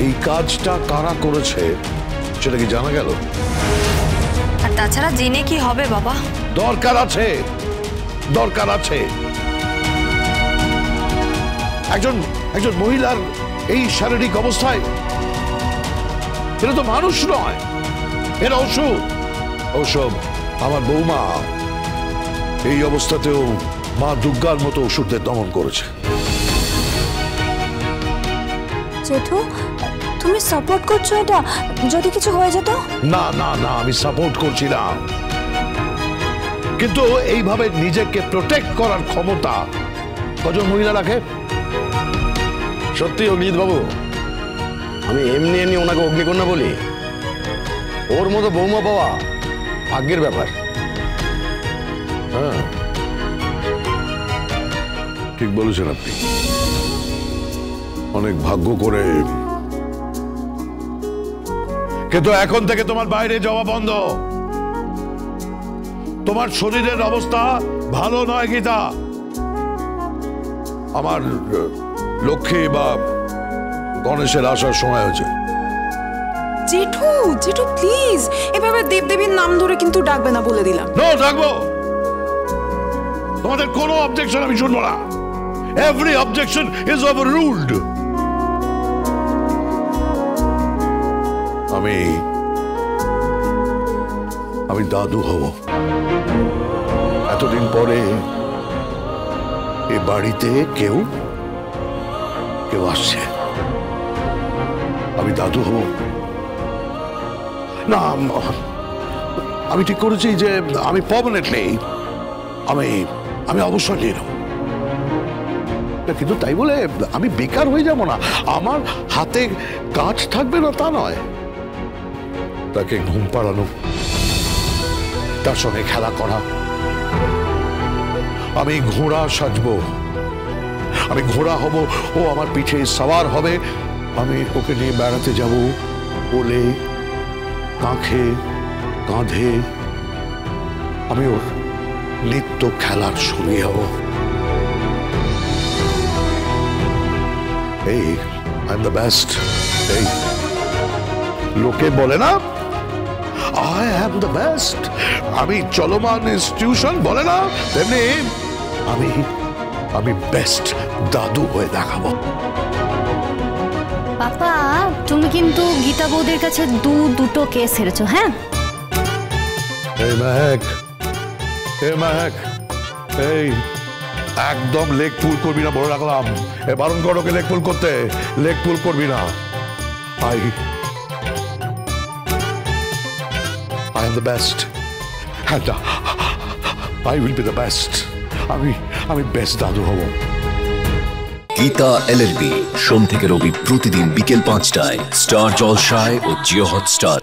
এই কাজটা কারা করেছে সেটা কি জানা গেল? আর তাছাড়া জেনে কি হবে বাবা? দরকার আছে, দরকার আছে। একজন মহিলার এই শারীরিক অবস্থায় এটা তো মানুষ নয়, এরা ওষুধ। ওসব আমার বৌমা এই অবস্থাতেও মা দুর্গার মতো ওষুধদের দমন করেছে। জেঠু, তুমি সাপোর্ট করছো এটা? যদি কিছু হয়ে যেত? না না না, আমি সাপোর্ট করছি না, কিন্তু এইভাবে নিজেকে প্রোটেক্ট করার ক্ষমতা কজন মহিলা রাখে? সত্যি অগ্নিজিৎ বাবু, আমি এমনি এমনি ওনাকে অগ্নিকন্যা বলি। ওর মতো বৌমা পাওয়া ভাগ্যের ব্যাপার। হ্যাঁ, ঠিক বলেছেন আপনি। অনেক ভাগ্য করে, কিন্তু এখন থেকে তোমার বাইরে যাওয়া বন্ধ। তোমার শরীরের অবস্থা ভালো নয় গীতা। আমার লক্ষ্মী বা গণেশের আসার সময় হয়েছে। জেঠু, জেঠু প্লিজ, এভাবে দেবদেবীর নাম ধরে কিন্তু ডাকবে না, বলে দিলাম। নো, ডাকবো। তোমাদের কোনো অবজেকশন আমি শুনবো না। Every objection is overruled. আমি দাদু হব। এতদিন পরে এ বাড়িতে কেউ আসছে, আমি দাদু হব না। আমি ঠিক করেছি যে আমি পার্মানেন্টলি আমি অবসর নিয়ে নেব, কিন্তু তাই বলে আমি বেকার হয়ে যাব না। আমার হাতে কাজ থাকবে না তা নয়। তাকে ঘুম পাড়ানো, তার সঙ্গে খেলা করা। আমি ঘোড়া সাজবো, আমি ঘোড়া হব, ও আমার পিঠে সওয়ার হবে। আমি ওকে নিয়ে বেড়াতে যাব, কোলে, কাঁখে, কাঁধে। আমি ওর নিত্য খেলার সঙ্গী হব। এই আই এম দ্য বেস্ট। এই লোকে বলে না I am the best, আমি চলমান ইনস্টিটিউশন বলে না, তেমনি আমি বেস্ট দাদু হয়ে দেখাবো। পাপা, তুমি কিন্তু গীতা বৌদির কাছে দুটো কেস হেরেছো। হ্যাঁ, এই মেহেক, এই একদম লেগ পুল করবি না, বলে রাখলাম। এ বারণ করো ওকে লেগ পুল করতে। লেগ পুল করবি না। I am the best and I will be the best. আমি বেস্ট দাদু হব। গীতা LLB সোম থেকে রবি প্রতিদিন বিকেল 5টায় স্টার জলসায় ও জিও হটস্টার।